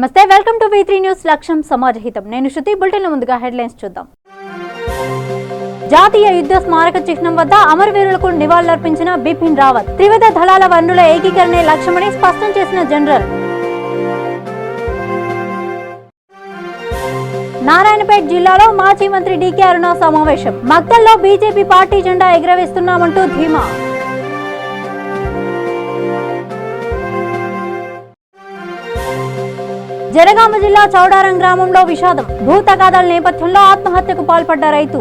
నమస్తే, welcome to V3 news. లక్ష్యం సమాజహితం. నేను శృతి. బులెటిన్ ముందుగా హెడ్లైన్స్ చూద్దాం. జాతీయ యుద్ధ స్మారక చిహ్నం వద్ద అమరవీరులకు నివాళులర్పించిన బిపిన్ రావత్. త్రివిధ దళాల వనరుల ఏకీకరణే లక్ష్యమని స్పష్టం చేసిన జనరల్. నారాయణపేట జిల్లాలో మాజీ మంత్రి డీకే అరుణ సమావేశం. మక్తల్లో బీజేపీ పార్టీ జెండా ఎగురవేస్తున్నామంటూ ధీమా. జనగామ జిల్లా చౌడారం గ్రామంలో విషాదం. భూ తగాదాల నేపథ్యంలో ఆత్మహత్యకు పాల్పడ్డ రైతు.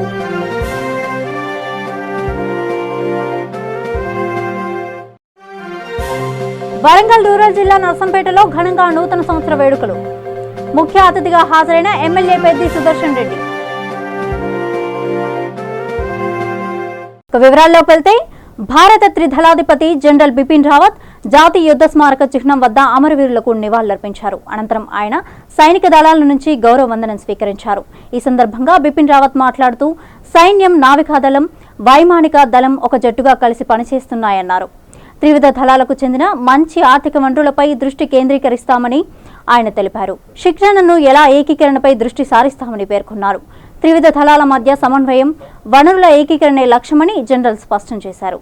వరంగల్ రూరల్ జిల్లా నర్సంపేటలో ఘనంగా నూతన సంవత్సర వేడుకలు. ముఖ్య అతిథిగా హాజరైన ఎమ్మెల్యే పెద్ది సుదర్శన్ రెడ్డి. వివరాల్లోకి వెళ్తే, భారత త్రిదళాధిపతి జనరల్ బిపిన్ రావత్ జాతీయ యుద్ధ స్మారక చిహ్నం వద్ద అమరవీరులకు నివాళులర్పించారు. అనంతరం ఆయన సైనిక దళాల నుంచి గౌరవ వందనం స్వీకరించారు. ఈ సందర్భంగా బిపిన్ రావత్ మాట్లాడుతూ, సైన్యం, నావికాదళం, వైమానిక దళం ఒక జట్టుగా కలిసి పనిచేస్తున్నాయన్నారు. త్రివిధ దళాలకు చెందిన మంచి ఆర్థిక వనరులపై దృష్టి కేంద్రీకరిస్తామని ఆయన తెలిపారు. శిక్షణను ఎలా ఏకీకరణపై దృష్టి సారిస్తామని పేర్కొన్నారు. త్రివిధ దళాల మధ్య సమన్వయం, వనరుల ఏకీకరణే లక్ష్యమని జనరల్ స్పష్టం చేశారు.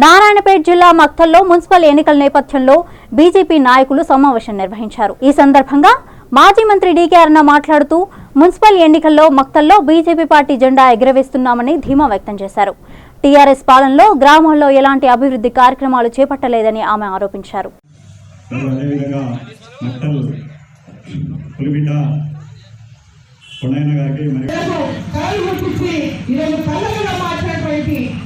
నారాయణపేట జిల్లా మక్తల్లో మున్సిపల్ ఎన్నికల నేపథ్యంలో బీజేపీ నాయకులు సమావేశం నిర్వహించారు. ఈ సందర్భంగా మాజీ మంత్రి డీకే అరుణ మాట్లాడుతూ, మున్సిపల్ ఎన్నికల్లో మక్తల్లో బీజేపీ పార్టీ జెండా ఎగురవేస్తున్నామని ధీమా వ్యక్తం చేశారు. టీఆర్ఎస్ పాలనలో గ్రామాల్లో ఎలాంటి అభివృద్ధి కార్యక్రమాలు చేపట్టలేదని ఆమె ఆరోపించారు.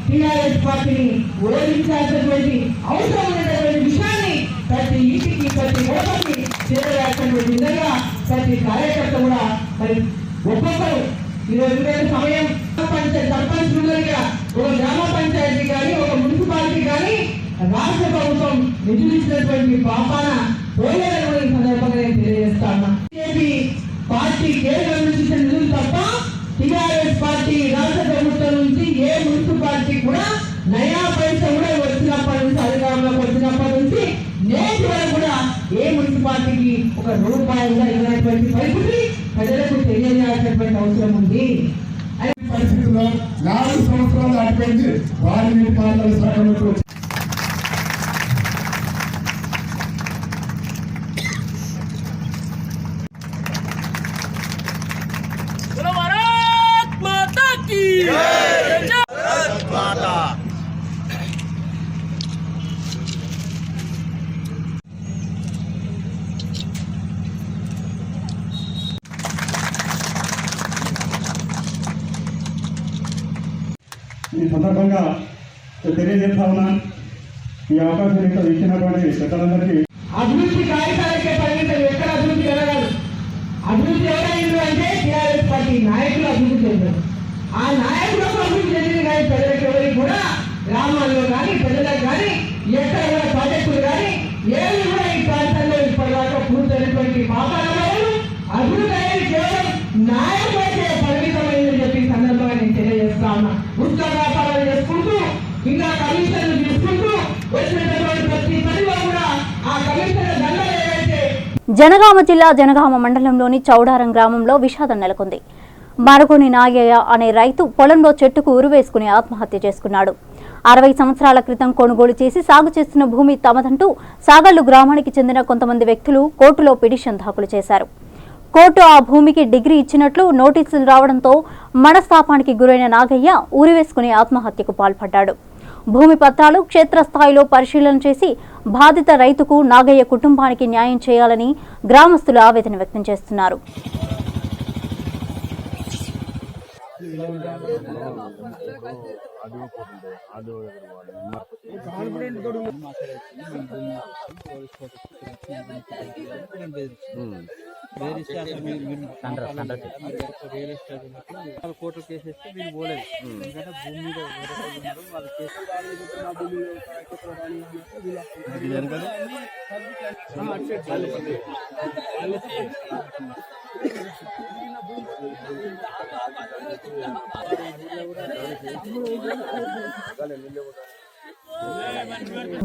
టీఆర్ఎస్ పార్టీని ఓడించాల్సినటువంటి అవసరం ఉన్నటువంటి విషయాన్ని ప్రతి ఇంటికి, ప్రతి ఓటర్కి చేరవేసినటువంటి విధంగా ప్రతి కార్యకర్త కూడా మరి ఒక్కొక్కరు ఈరోజు సమయం సర్పంచ్ ఒక గ్రామ పంచాయతీ కానీ, ఒక మున్సిపాలిటీ కానీ రాష్ట్ర ప్రభుత్వం నిధులు ఇచ్చినటువంటి పాపాన పోలేదని కూడా ఈ సందర్భంగా నేను తెలియజేస్తా ఉన్నా. బీజేపీ పార్టీ కేంద్రం నుంచి ఇచ్చిన నిధులు తప్ప టీఆర్ఎస్ పార్టీ రాష్ట్ర ప్రభుత్వం నుంచి ఏ మున్సిపాలిటీ కూడా నయా పైసా కూడా వచ్చినప్పటి నుంచి, అధికారంలోకి వచ్చినప్పటి నుంచి నేటి వరకు కూడా ఏ మున్సిపాలిటీకి ఒక రూపాయి కూడా ఇవ్వనటువంటి పరిస్థితి ప్రజలకు తెలియజేయాల్సినటువంటి అవసరం ఉంది. పరిస్థితుల్లో 4 సంవత్సరాలు అడిపోయింది. వారి నీటిపారుదల శాఖలకు ఈ సందర్భంగా తెలియజేస్తా ఉన్నా. ఈ అవకాశం ఇచ్చినటువంటి పెద్దలందరికీ అభివృద్ధి కార్యక్రమాలకే పరిమితం. ఎక్కడ అభివృద్ధి జరగదు. అభివృద్ధి ఎవరైంది అంటే టీఆర్ఎస్ పార్టీ నాయకులు అభివృద్ధి చెందారు. ఆ నాయకులకు అభివృద్ధి చెందింది కానీ ప్రజలకు ఎవరికి కూడా గ్రామాల్లో కానీ, ప్రజలకు కానీ ఎక్కడ కూడా ప్రాజెక్టులు కానీ ఏమి కూడా ఈ ప్రాంతాల్లో ఇప్పటిదాకా పూర్తయినటువంటి పాపాలు అభివృద్ధి అనేది కేవలం నాయకులకే పరిమితమైందని చెప్పి సందర్భంగా నేను తెలియజేస్తా ఉన్నా. ఉచిత వ్యాపారాలు చేసుకుంటూ, ఇంకా కమిషన్లు తీసుకుంటూ వచ్చినటువంటి ప్రతి పనిలో కూడా ఆ కమిషన్ల దండలు ఏవైతే. జనగామ జిల్లా జనగామ మండలంలోని చౌడారం గ్రామంలో విషాదం నెలకొంది. మరగోని నాగయ్య అనే రైతు పొలంలో చెట్టుకు ఉరివేసుకుని ఆత్మహత్య చేసుకున్నాడు. 60 సంవత్సరాల క్రితం కొనుగోలు చేసి సాగు చేస్తున్న భూమి తమదంటూ సాగళ్లు గ్రామానికి చెందిన కొంతమంది వ్యక్తులు కోర్టులో పిటిషన్ దాఖలు చేశారు. కోర్టు ఆ భూమికి డిగ్రీ ఇచ్చినట్లు నోటీసులు రావడంతో మనస్తాపానికి గురైన నాగయ్య ఉరివేసుకుని ఆత్మహత్యకు పాల్పడ్డాడు. భూమి పత్రాలు క్షేత్రస్థాయిలో పరిశీలన చేసి బాధిత రైతుకు, నాగయ్య కుటుంబానికి న్యాయం చేయాలని గ్రామస్తులు ఆవేదన వ్యక్తం చేస్తున్నారు. కోర్టు కేసేస్తే వీళ్ళు పోలేదు. ఎందుకంటే భూమి మీద వాళ్ళు కేసు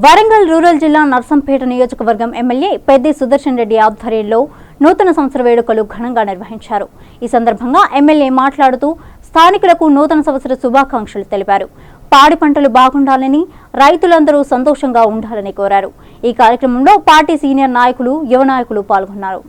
వరంగల్ రూరల్ జిల్లా నర్సంపేట నియోజకవర్గం ఎమ్మెల్యే పెద్ది సుదర్శన్ రెడ్డి ఆధ్వర్యంలో నూతన సంవత్సర వేడుకలు ఘనంగా నిర్వహించారు. ఈ సందర్భంగా ఎమ్మెల్యే మాట్లాడుతూ స్థానికులకు నూతన సంవత్సర శుభాకాంక్షలు తెలిపారు. పాడి పంటలు బాగుండాలని, రైతులందరూ సంతోషంగా ఉండాలని కోరారు. ఈ కార్యక్రమంలో పార్టీ సీనియర్ నాయకులు, యువ నాయకులు పాల్గొన్నారు.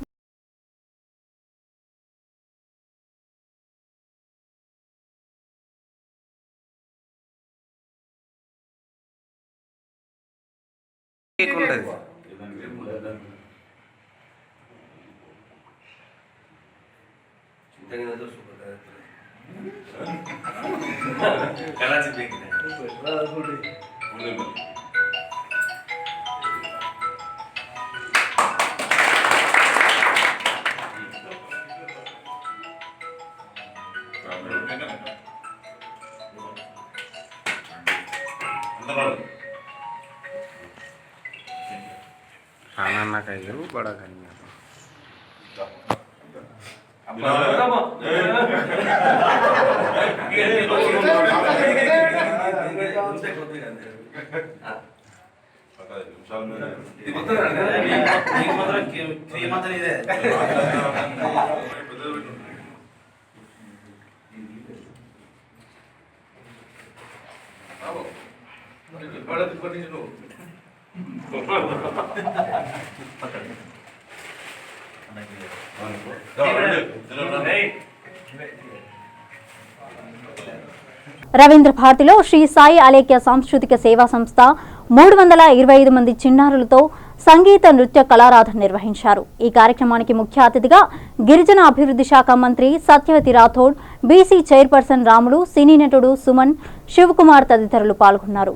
खाना खाइए बड़ा खाइए రవీంద్ర భారతిలో శ్రీ సాయి అలేఖ్య సాంస్కృతిక సేవా సంస్థ 325 మంది చిన్నారులతో సంగీత నృత్య కళారాధన నిర్వహించారు. ఈ కార్యక్రమానికి ముఖ్య అతిథిగా గిరిజన అభివృద్ధి శాఖ మంత్రి సత్యవతి రాథోడ్, బీసీ చైర్పర్సన్ రాములు, సినీ నటుడు సుమన్, శివకుమార్ తదితరులు పాల్గొన్నారు.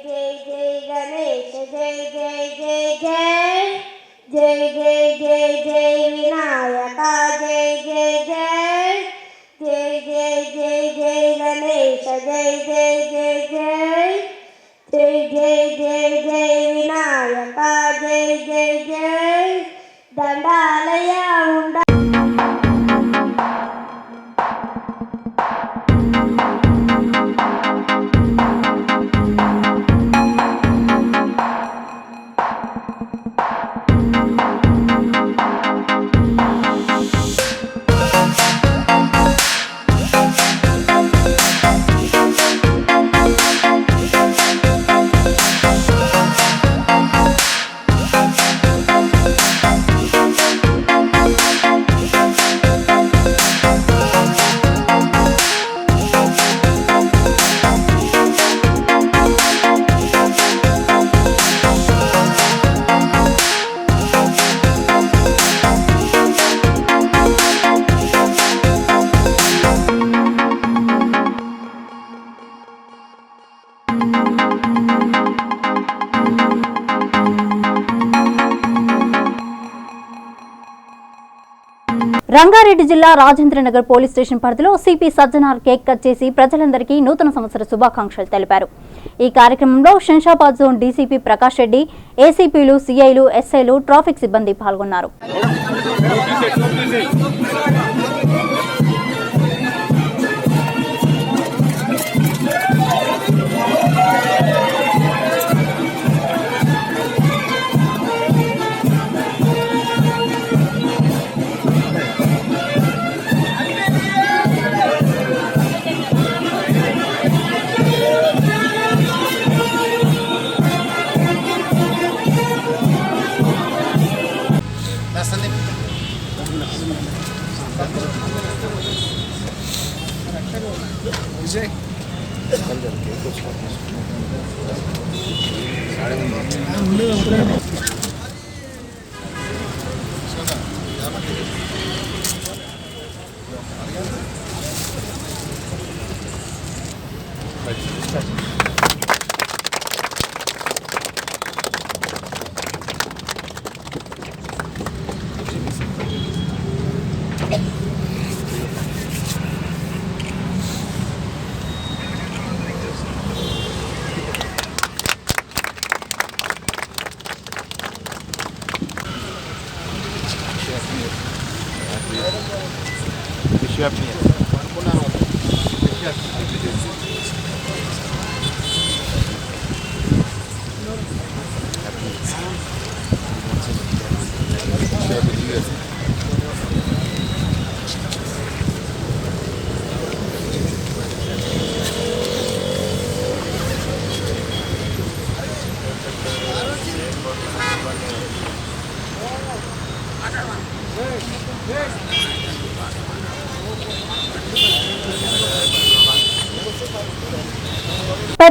जय जय गणेश जय जय जय जय जय जय जय जय विनायका जय जय जय जय जय जय जय गणेश जय जय जय जय जय जय जय जय विनायका जय जय जय दंडालया उंडा రంగారెడ్డి జిల్లా రాజేంద్రనగర్ పోలీస్ స్టేషన్ పరిధిలో సిపి సజ్జనార్ కేక్ కట్ చేసి ప్రజలందరికీ నూతన సంవత్సర శుభాకాంక్షలు తెలిపారు. ఈ కార్యక్రమంలో శంషాబాద్ జోన్ డీసీపీ ప్రకాష్ రెడ్డి, ఏసీపీలు, సీఐలు, ఎస్ఐలు, ట్రాఫిక్ సిబ్బంది పాల్గొన్నారు.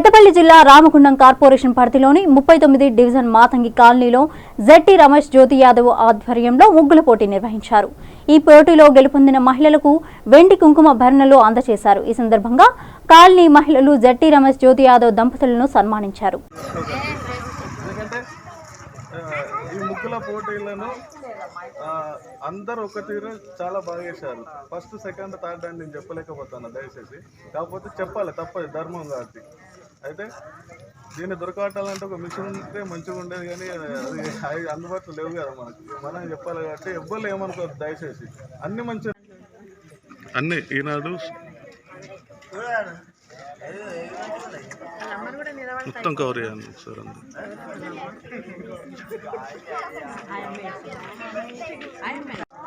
పెద్దపల్లి జిల్లా రామగుండం కార్పొరేషన్ పరిధిలోని 39 డివిజన్ మాతంగి కాలనీలో జెట్టి రమేష్ జ్యోతి యాదవ్ ఆధ్వర్యంలో ముగ్గుల పోటీ నిర్వహించారు. ఈ పోటీలో గెలుపొందిన మహిళలకు వెండి కుంకుమ భరణలు అందజేశారు. ఈ సందర్భంగా కాలనీ మహిళలు జెట్టి రమేష్ జ్యోతి యాదవ్ దంపతులను సన్మానించారు. ఈ ముగ్గుల పోటీలను అందరూ ఒక తీరు చాలా బాగా చేశారు. ఫస్ట్, సెకండ్, థర్డ్ అని నేను చెప్పలేకపోతాను దయచేసి. కాకపోతే చెప్పాలి, తప్పదు, ధర్మం కాబట్టి. అయితే దీన్ని దొరకబట్టాలంటే ఒక మిషన్ ఉంటే మంచిగా ఉండేది, కానీ అది అందుబాటులో లేవు కదా మనకి. మనం చెప్పాలి కాబట్టి ఎవ్వరు ఏమనుకోరు దయచేసి. అన్ని మంచి అన్నీ ఈనాడు మొత్తం కవర్ చేయాలి sir.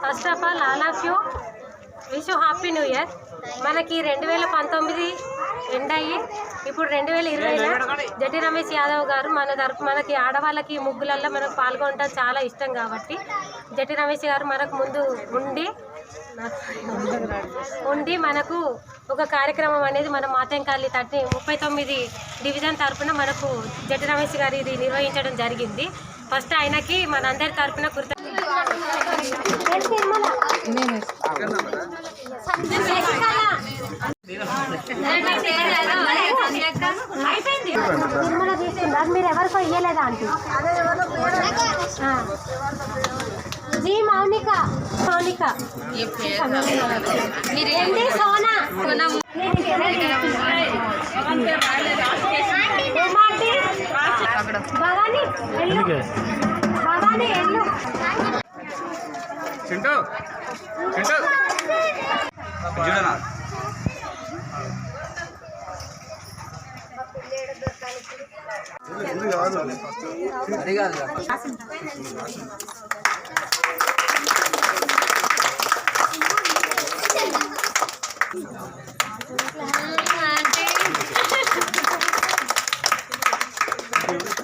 First of all of you wish you happy new year. మనకి 2019 ఎండ్ అయ్యి ఇప్పుడు 2020లో జట్టి రమేష్ యాదవ్ గారు మనకి ఆడవాళ్ళకి ముగ్గులల్లో మనకు పాల్గొనడం చాలా ఇష్టం కాబట్టి జట్టి రమేష్ గారు మనకు ముందు ఉండి మనకు ఒక కార్యక్రమం అనేది మన మాతంకాలి 39 డివిజన్ తరఫున మనకు జట్టి రమేష్ గారు ఇది నిర్వహించడం జరిగింది. ఫస్ట్ ఆయనకి మనందరి తరఫున మీరు ఎవరికో ఇయ్యలేదా అంటే జీ మౌనిక సోనా భవానీ ఎల్లు చింటూ ఇది కాదు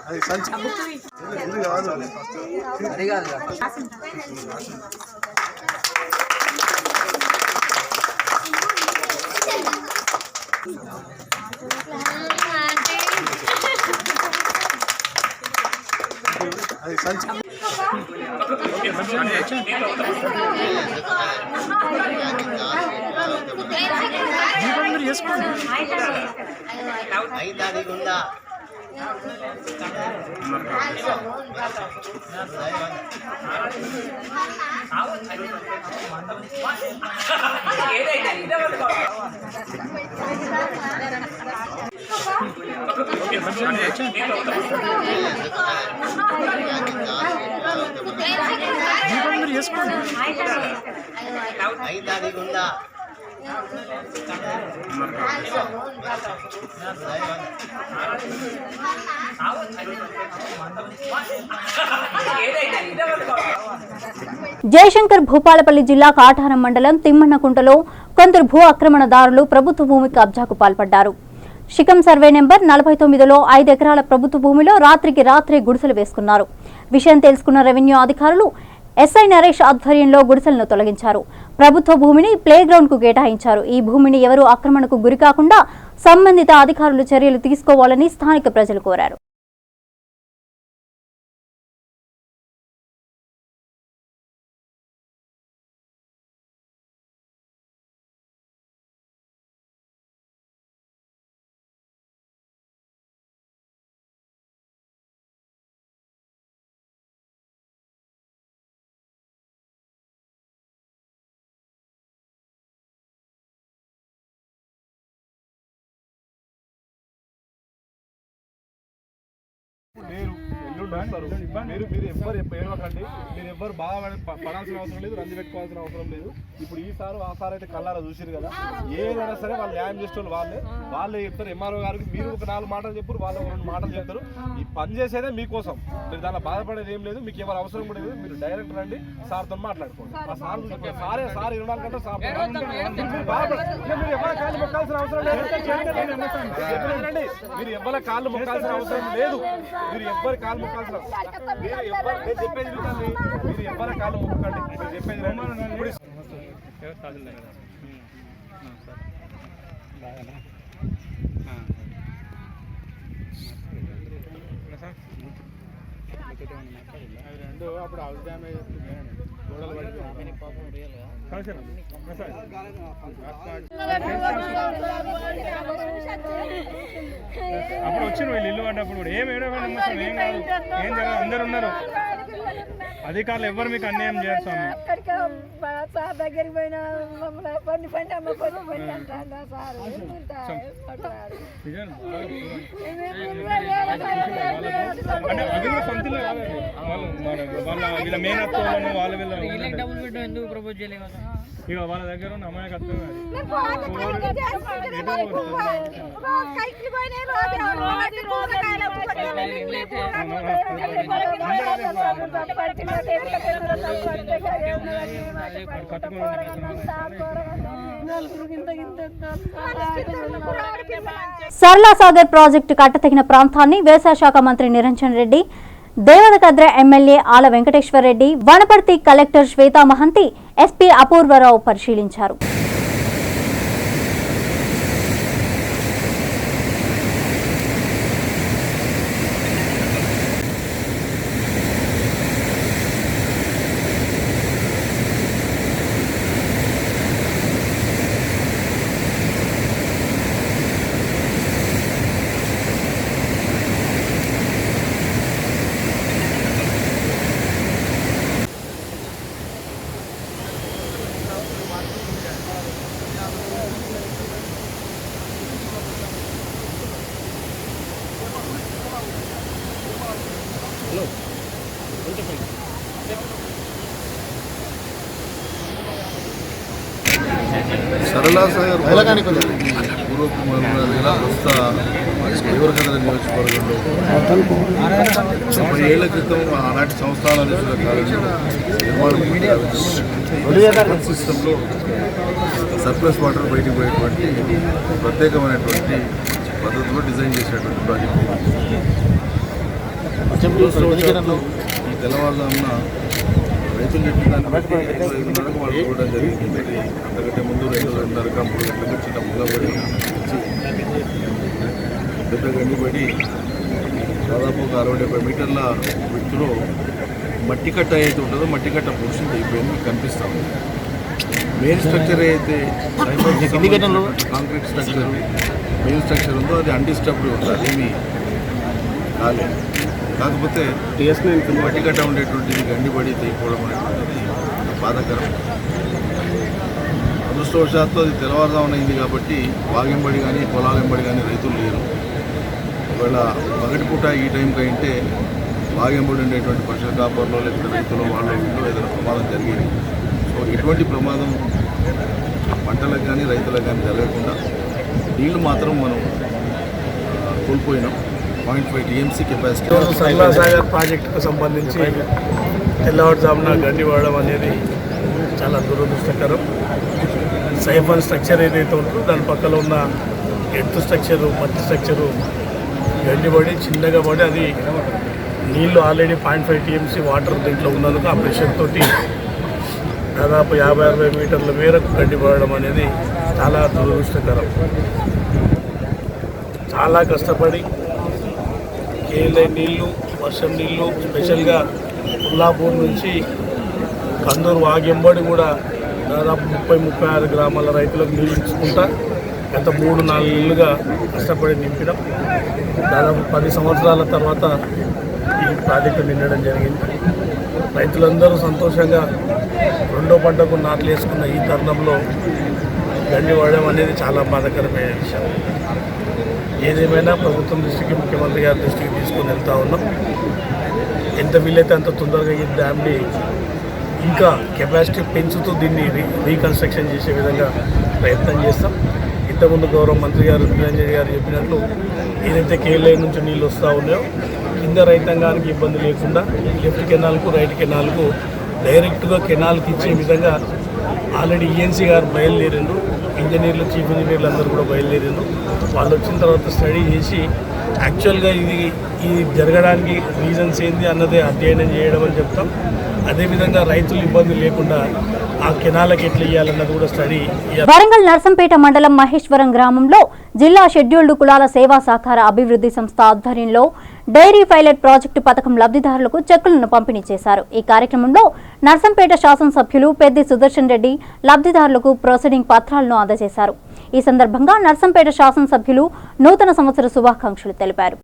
అది సంచి. ఇది కాదు అది కాదు అది సంచి. జయశంకర్ భూపాలపల్లి జిల్లా కాటారం మండలం తిమ్మన్నకుంటలో కొందరు భూ ఆక్రమణదారులు ప్రభుత్వ భూమి కబ్జాకు పాల్పడ్డారు. శిఖం సర్వే నెంబర్ 49లో 5 ఎకరాల ప్రభుత్వ భూమిలో రాత్రికి రాత్రే గుడిసెలు వేసుకున్నారు. విషయం తెలుసుకున్న రెవెన్యూ అధికారులు ఎస్ఐ నరేష్ ఆధ్వర్యంలో గుడిసెలను తొలగించారు. ప్రభుత్వ భూమిని ప్లే గ్రౌండ్ కు కేటాయించారు. ఈ భూమిని ఎవరూ ఆక్రమణకు గురికాకుండా సంబంధిత అధికారులు చర్యలు తీసుకోవాలని స్థానిక ప్రజలు కోరారు. మీరు ఎవ్వరు ఏడవకండి. మీరు ఎవ్వరు బాగా పడాల్సిన అవసరం లేదు, రంది పెట్టుకోవాల్సిన అవసరం లేదు. ఇప్పుడు ఈ సారు ఆ సార్ అయితే కళ్ళారా చూసారు కదా. ఏదైనా సరే వాళ్ళు న్యాయం చేసేవాళ్ళు వాళ్ళే చెప్తారు. ఎంఆర్ఓ గారికి మీరు ఒక 4 మాటలు చెప్పారు, వాళ్ళు 2 మాటలు చెప్తారు. ఈ పని చేసేదే మీకోసం. మీరు దానిలో బాధపడేది ఏం లేదు. మీకు ఎవరు అవసరం కూడా లేదు. మీరు డైరెక్ట్ రండి, సార్తో మాట్లాడుకోండి. ఆ సార్ సార్ 24 గంటలు సార్ మీరు ఎవరి కాళ్ళు మొక్కాల్సిన అవసరం లేదు. మీరు ఎవరి కాళ్ళు మొక్కాల్సిన అవసరం లేదు. మీరు ఎవ్వరి కాళ్ళు మొక్కాల్సిన మీరు చెప్పేది మీరు ఎవరి కాళ్ళు మొక్కండి. మీరు చెప్పేది అవి రెండు అప్పుడు హౌస్ డ్యామేజ్ గోడలు పడిపోయి అప్పుడు వచ్చిన వీళ్ళు ఇల్లు పడ్డప్పుడు కూడా ఏం ఏడో ఏం కాదు, ఏం జరగదు, అందరు ఉన్నారు. అధికారులు ఎవరు మీకు అన్యాయం చేయరు స్వామి. దగ్గరికి పోయినా పని పని అమ్మ పని పని అంటాడా సార్ అంటే అది కూడా సొంతలో కాదండి, వాళ్ళ వీళ్ళ మెయిన్ అత్తులను వాళ్ళ ఇక వాళ్ళ దగ్గర ఉన్న అమాయకత్వం సరళసాగర్ ప్రాజెక్టు కట్టతగిన ప్రాంతాన్ని వ్యవసాయ శాఖ మంత్రి నిరంజన్ రెడ్డి, దేవరకద్ర ఎమ్మెల్యే ఆల వెంకటేశ్వర్ రెడ్డి, వనపర్తి కలెక్టర్ శ్వేతా మహంతి, ఎస్పీ అపూర్వరావు పరిశీలించారు. సరళసాగర్ పూర్వపు జిల్లా ప్రస్తుత దేవరకద్ర నియోజకవర్గంలో 30 ఏళ్ల క్రితం ఆనాటి సంస్థాన అధ్యక్షుల కాలంలో నిర్మాణం సిస్టంలో సర్ప్లస్ వాటర్ బయటికి పోయేటువంటి ప్రత్యేకమైనటువంటి పద్ధతిలో డిజైన్ చేసినటువంటి ప్రాజెక్ట్. ఈ తెల్లవారుజామున రైతులు చెప్పిన దాన్ని బట్టి 5:30కు వాళ్ళు చూడడం జరిగింది. అంతకంటే ముందు 2:30 3 గంటలకు చిన్న ముగ్గబడి పెద్ద గండిపడి దాదాపు ఒక 60-70 మీటర్ల విత్తులో మట్టి కట్ట అయితే ఉంటుందో మట్టి కట్ట పోర్షన్ అయిపోయింది మీకు కనిపిస్తాం. మెయిన్ స్ట్రక్చర్ అయితే కాంక్రీట్ స్ట్రక్చర్ మెయిన్ స్ట్రక్చర్ ఉందో అది అన్డిస్టర్బ్డ్ ఉంది, అదేమి కాలేదు. కాకపోతే మట్టి కట్ట ఉండేటువంటిది గండిపడి తెగిపోవడం అనేటువంటిది బాధాకరం. అదృష్టవశాత్తు అది తెల్లవారుజామున అయింది కాబట్టి వాగెంబడి కానీ పొలాలెంబడి కానీ రైతులు లేరు. ఒకవేళ పగటిపూట ఈ టైంకి అయితే వాగెంబడి ఉండేటువంటి పశువుల కాపర్లో లేకపోతే రైతులు వాళ్ళు వీళ్ళు ఏదైనా ప్రమాదం జరిగేది. సో ఎటువంటి ప్రమాదం పంటలకు కానీ రైతులకు కానీ జరగకుండా నీళ్లు మాత్రం మనం కోల్పోయినాం. 0.5 TMC కెపాసిటీ. సరళసాగర్ ప్రాజెక్టుకు సంబంధించి తెల్లవారుజామున గండి వాడడం అనేది చాలా దురదృష్టకరం. సైఫన్ స్ట్రక్చర్ ఏదైతే ఉంటుందో దాని పక్కన ఉన్న ఎత్తు స్ట్రక్చరు మట్టి స్ట్రక్చరు గండిపడి చిన్నగా పడి అది నీళ్లు ఆల్రెడీ 0.5 TMC వాటర్ దీంట్లో ఉన్నందుకు ఆ ప్రెషర్ తోటి దాదాపు 50-60 మీటర్ల మేరకు గండిపడడం అనేది చాలా దురదృష్టకరం. చాలా కష్టపడి కేఎల్ఐ నీళ్లు వర్షం నీళ్లు స్పెషల్గా ఉల్లాపూర్ నుంచి కందూరు వాగెంబడి కూడా దాదాపు 30-36 గ్రామాల రైతులకు నీళ్ళు ఇచ్చుకుంటా గత 3-4 ఏళ్ళుగా కష్టపడి నింపినాం. దాదాపు 10 సంవత్సరాల తర్వాత ఈ ప్రాజెక్టు నిండడం జరిగింది. రైతులందరూ సంతోషంగా రెండో పంటకు నాట్లు వేసుకున్న ఈ తరుణంలో గండి వాడడం అనేది చాలా బాధాకరమైన విషయం. ఏదేమైనా ప్రభుత్వం దృష్టికి ముఖ్యమంత్రి గారి దృష్టికి తీసుకొని వెళ్తూ ఉన్నాం. ఎంత వీలైతే అంత తొందరగా ఈ డ్యామ్ని ఇంకా కెపాసిటీ పెంచుతూ దీన్ని రీకన్స్ట్రక్షన్ చేసే విధంగా ప్రయత్నం చేస్తాం. ఇంతకుముందు గౌరవ మంత్రి గారు నిరంజన్ గారు చెప్పినట్లు ఏదైతే కేఎల్ఐ నుంచి నీళ్ళు వస్తూ ఉన్నాయో కింద రైతాంగానికి ఇబ్బంది లేకుండా లెఫ్ట్ కెనాల్కు రైట్ కెనాల్కు డైరెక్ట్గా కెనాల్కి ఇచ్చే విధంగా ఆల్రెడీ ఈఎన్సీ గారు బయలుదేరిండ్రు. ఇంజనీర్లు చీఫ్ ఇంజనీర్లు అందరూ కూడా బయలుదేరిండ్రు. వాళ్ళు వచ్చిన తర్వాత స్టడీ చేసి యాక్చువల్గా ఇది జరగడానికి రీజన్స్ ఏంది అన్నదే అధ్యయనం చేయడం అని చెప్తాం. అదేవిధంగా రైతులు ఇబ్బంది లేకుండా ఆ కెనాలకు ఎట్లా ఇవ్వాలన్నది కూడా స్టడీ. వరంగల్ నర్సంపేట మండలం మహేశ్వరం గ్రామంలో జిల్లా షెడ్యూల్డ్ కులాల సేవా సహకార అభివృద్ధి సంస్థ ఆధ్వర్యంలో డైరీ పైలట్ ప్రాజెక్టు పథకం లబ్ధిదారులకు చెక్కులను పంపిణీ చేశారు. ఈ కార్యక్రమంలో నర్సంపేట శాసనసభ్యులు పెద్ది సుదర్శన్ రెడ్డి లబ్ధిదారులకు ప్రొసీడింగ్ పత్రాలను అందజేశారు. ఈ సందర్భంగా నర్సంపేట శాసనసభ్యులు నూతన సంవత్సర శుభాకాంక్షలు తెలిపారు.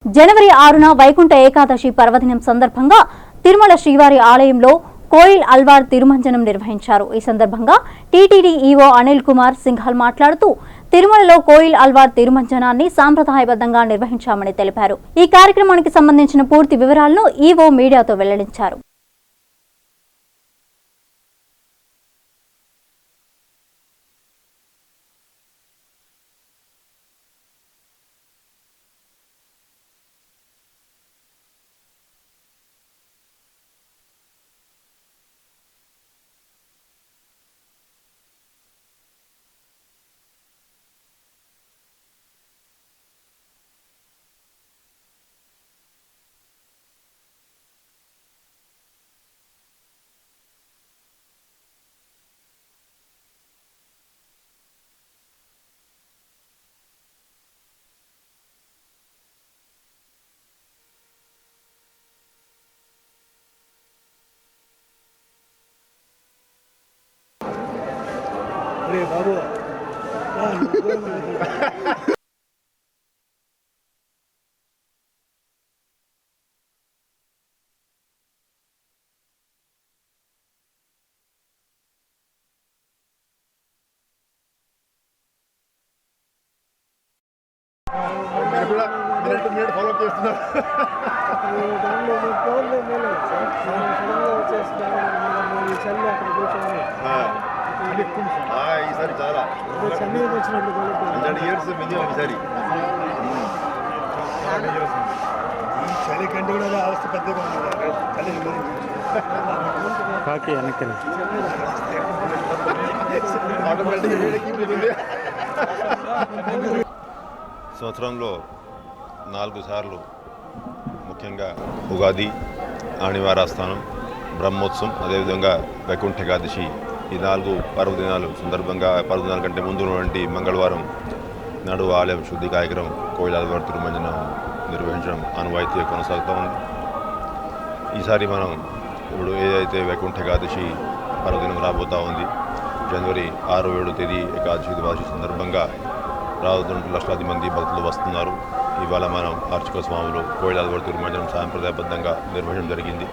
జనవరి 6న వైకుంఠ ఏకాదశి పర్వదినం సందర్భంగా తిరుమల శ్రీవారి ఆలయంలో కోయిల్ అల్వార్ తిరుమంజనం నిర్వహించారు. ఈ సందర్భంగా టీటీడీ ఈవో అనిల్ కుమార్ సింఘాల్ మాట్లాడుతూ తిరుమలలో కోయిల్ అల్వార్ తిరుమంజనాన్ని సాంప్రదాయబద్ధంగా నిర్వహించామని తెలిపారు. ఈ కార్యక్రమానికి సంబంధించిన పూర్తి వివరాలను ఈవో మీడియాతో వెల్లడించారు. ఫాలో చేస్తున్నారు. ఈసారి చాలా 100 years మినిమం ఈసారి. ఈ చలి కంటే కూడా అవస్థ పెద్దగా ఉంది. సంవత్సరంలో 4 సార్లు ముఖ్యంగా ఉగాది, ఆణివారాస్థానం, బ్రహ్మోత్సవం, అదేవిధంగా వైకుంఠ ఏకాదశి ఈ 4 పర్వదినాలు సందర్భంగా పర్వదినాల కంటే ముందు ఉన్నటువంటి మంగళవారం నాడు ఆలయం శుద్ధి కార్యక్రమం కోయిల్ అల్వార్ తిరుమంజనం నిర్వహించడం ఆనవాయితీగా కొనసాగుతూ ఉంది. ఈసారి మనం ఇప్పుడు ఏదైతే వైకుంఠ ఏకాదశి పర్వదినం రాబోతూ ఉంది, జనవరి 6-7 తేదీ ఏకాదశి ద్వాదశి సందర్భంగా రాబోతున్న లక్షలాది మంది భక్తులు వస్తున్నారు. ఇవాళ మనం అర్చక స్వాములు కోయిల్ అల్వార్ తిరుమంజనం సాంప్రదాయబద్ధంగా నిర్వహించడం జరిగింది.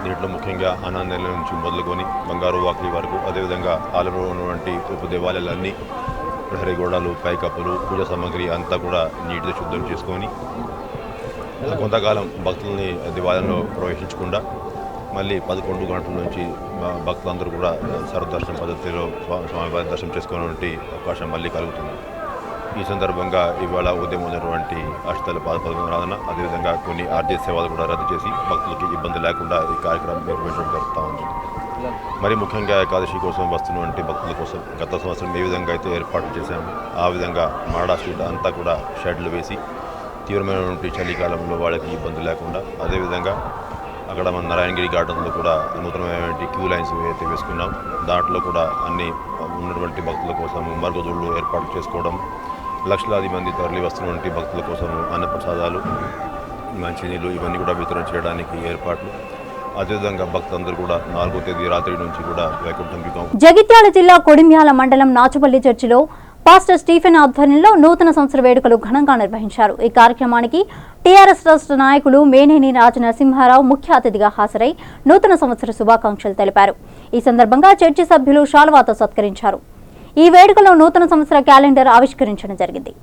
దీంట్లో ముఖ్యంగా అనాన్నెల నుంచి మొదలుకొని బంగారు వాకిలి వరకు, అదేవిధంగా ఆలయంలో ఉన్నటువంటి ఉపదేవాలయాలన్నీ ప్రహరీ గోడలు, పైకప్పులు, పూజా సామాగ్రి అంతా కూడా నీటితో శుద్ధం చేసుకొని కొంతకాలం భక్తుల్ని దేవాలయంలో ప్రవేశించకుండా మళ్ళీ 11 గంటల నుంచి భక్తులందరూ కూడా సర్వదర్శన పద్ధతిలో స్వామివారి దర్శనం చేసుకునేటువంటి అవకాశం మళ్ళీ కలుగుతుంది. ఈ సందర్భంగా ఇవాళ ఉదయం ఉన్నటువంటి అష్టల పాదపద్మనాథన, అదేవిధంగా కొన్ని ఆర్జీ సేవలు కూడా రద్దు చేసి భక్తులకి ఇబ్బంది లేకుండా ఈ కార్యక్రమం నిర్వహించడం జరుగుతూ ఉంది. మరి ముఖ్యంగా ఏకాదశి కోసం వస్తున్నటువంటి భక్తుల కోసం గత సంవత్సరం ఏ విధంగా అయితే ఏర్పాటు చేశాము ఆ విధంగా మాడా స్ట్రీట్ అంతా కూడా షెడ్లు వేసి తీవ్రమైనటువంటి చలికాలంలో వాళ్ళకి ఇబ్బంది లేకుండా, అదేవిధంగా అక్కడ మన నారాయణగిరి గార్డెన్లో కూడా నూతనమైనటువంటి క్యూ లైన్స్ అయితే వేసుకున్నాం. దాంట్లో కూడా అన్ని ఉన్నటువంటి భక్తుల కోసం మరుగుదొడ్లు ఏర్పాటు చేసుకోవడం, లక్షలాది మంది తరలి వస్తున్నటువంటి భక్తుల కోసం అన్నప్రసాదాలు, మంచినీళ్ళు ఇవన్నీ కూడా వితరణ చేయడానికి ఏర్పాట్లు. అదేవిధంగా భక్తులందరూ కూడా 4వ తేదీ రాత్రి నుంచి కూడా వైకుంఠం. జగిత్యాల జిల్లా కొడిమ్యాల మండలం నాచుపల్లి చర్చిలో పాస్టర్ స్టీఫెన్ ఆధ్వర్యంలో నూతన సంవత్సర వేడుకలు ఘనంగా నిర్వహించారు. ఈ కార్యక్రమానికి టీఆర్ఎస్ రాష్ట్ర నాయకులు మేనేని రాజనరసింహారావు ముఖ్య అతిథిగా హాజరై నూతన సంవత్సర శుభాకాంక్షలు తెలిపారు. ఈ సందర్భంగా చర్చి సభ్యులు శాల్వాతో సత్కరించారు. ఈ వేడుకలో నూతన సంవత్సర క్యాలెండర్ ఆవిష్కరించడం జరిగింది.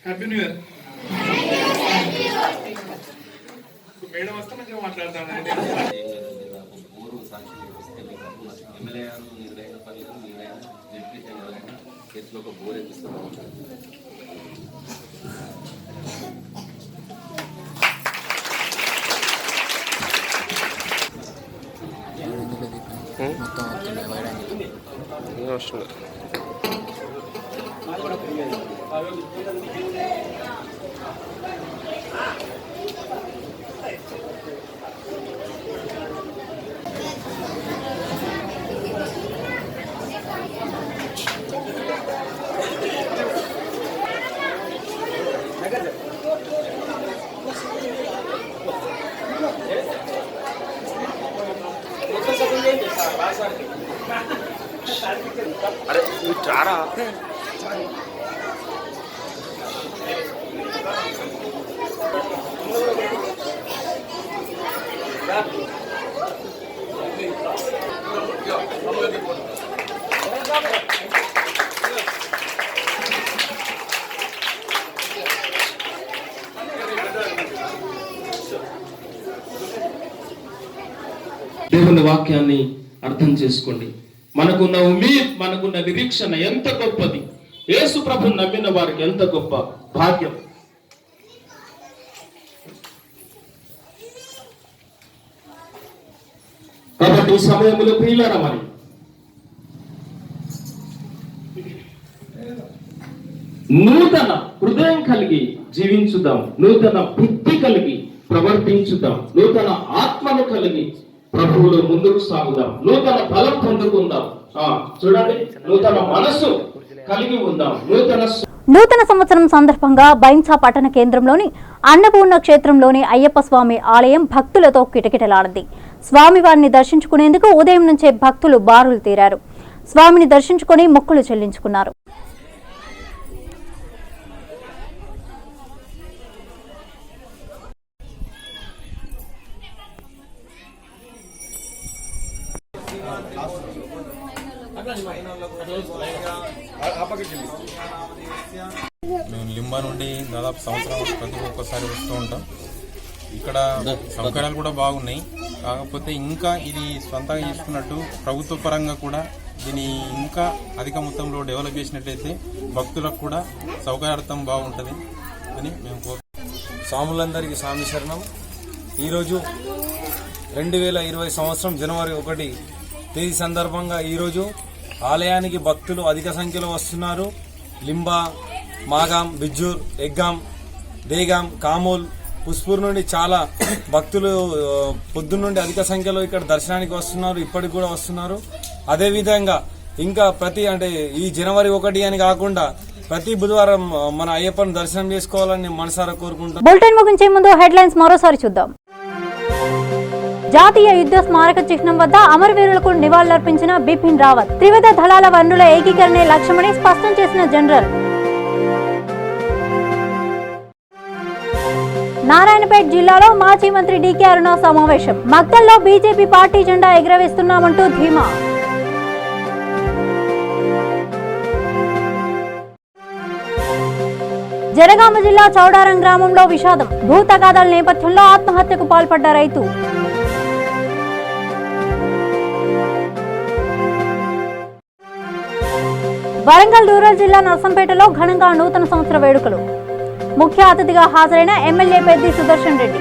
Happy new year. మేడం వస్తే మంచిగా మాట్లాడతాను. దేవుని వాక్యాన్ని అర్థం చేసుకోండి. మనకున్న ఉమీద్, మనకున్న నిరీక్షణ ఎంత గొప్పది. యేసు ప్రభువుని నమ్మిన వారికి ఎంత గొప్ప భాగ్యం. కాబట్టి ఈ సమయంలో ప్రియులారా, మరి నూతన హృదయం కలిగి జీవించుదాం, నూతన బుద్ధి కలిగి ప్రవర్తించుదాం, నూతన ఆత్మను కలిగి ప్రభువులో ముందుకు సాగుదాం, నూతన బలం పొందుకుందాం. చూడండి, నూతన మనసు కలిగి ఉందాం. నూతన సంవత్సరం సందర్భంగా బైంసా పట్టణ కేంద్రంలోని అన్నపూర్ణ క్షేత్రంలోని అయ్యప్ప స్వామి ఆలయం భక్తులతో కిటకిటలాడింది. స్వామివారిని దర్శించుకునేందుకు ఉదయం నుంచే భక్తులు బారులు తీరారు. స్వామిని దర్శించుకుని మొక్కులు చెల్లించుకున్నారు. మేము లింబా నుండి దాదాపు సంవత్సరం ప్రతి ఒక్కసారి వస్తూ ఉంటాం. ఇక్కడ సౌకర్యాలు కూడా బాగున్నాయి. కాకపోతే ఇంకా ఇది స్వంతంగా చేసుకున్నట్టు ప్రభుత్వ పరంగా కూడా దీన్ని ఇంకా అధిక మొత్తంలో డెవలప్ చేసినట్లయితే భక్తులకు కూడా సౌకర్యార్థం బాగుంటుంది అని మేము స్వాములందరికీ స్వామి శరణం. ఈరోజు 2020 సంవత్సరం జనవరి 1 తేదీ సందర్భంగా ఈరోజు ఆలయానికి భక్తులు అధిక సంఖ్యలో వస్తున్నారు. లింబా, మాగాం, బిజ్జూర్, ఎగ్గాం, దేగాం, కామోల్, పుష్పూర్ నుండి చాలా భక్తులు పొద్దున్నుండి అధిక సంఖ్యలో ఇక్కడ దర్శనానికి వస్తున్నారు. ఇప్పటికి కూడా వస్తున్నారు. అదేవిధంగా ఇంకా ఈ జనవరి 1 అని కాకుండా ప్రతి బుధవారం మన అయ్యప్పని దర్శనం చేసుకోవాలని మనసారా కోరుకుంటాం. బులెటిన్ ముగించే ముందు హెడ్లైన్స్ మరోసారి చూద్దాం. జాతీయ యుద్ధ స్మారక చిహ్నం వద్ద అమరవీరులకు నివాళులర్పించిన బిపిన్ రావత్. త్రివిధ దళాల వనరుల ఏకీకరణే లక్ష్యమని స్పష్టం చేసిన జనరల్. నారాయణపేట జిల్లాలో మాజీ మంత్రి డీకే అరుణ సమావేశం. మక్తల్లో బీజేపీ పార్టీ జెండా ఎగురవేస్తున్నామంటూ ధీమా. జనగామ జిల్లా చౌడారం గ్రామంలో విషాదం. భూ తగాదాల నేపథ్యంలో ఆత్మహత్యకు పాల్పడ్డ రైతు. వరంగల్ రూరల్ జిల్లా నర్సంపేటలో ఘనంగా నూతన సంవత్సర వేడుకలు. ముఖ్య అతిథిగా హాజరైన ఎమ్మెల్యే పెద్ది సుదర్శన్ రెడ్డి.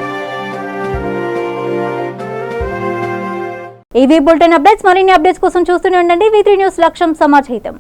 ఇవి బులెటిన్ అప్డేట్స్. మరిన్ని అప్డేట్స్ కోసం చూస్తూనే ఉండండి V3 న్యూస్. లక్ష్యం సమాజహితం.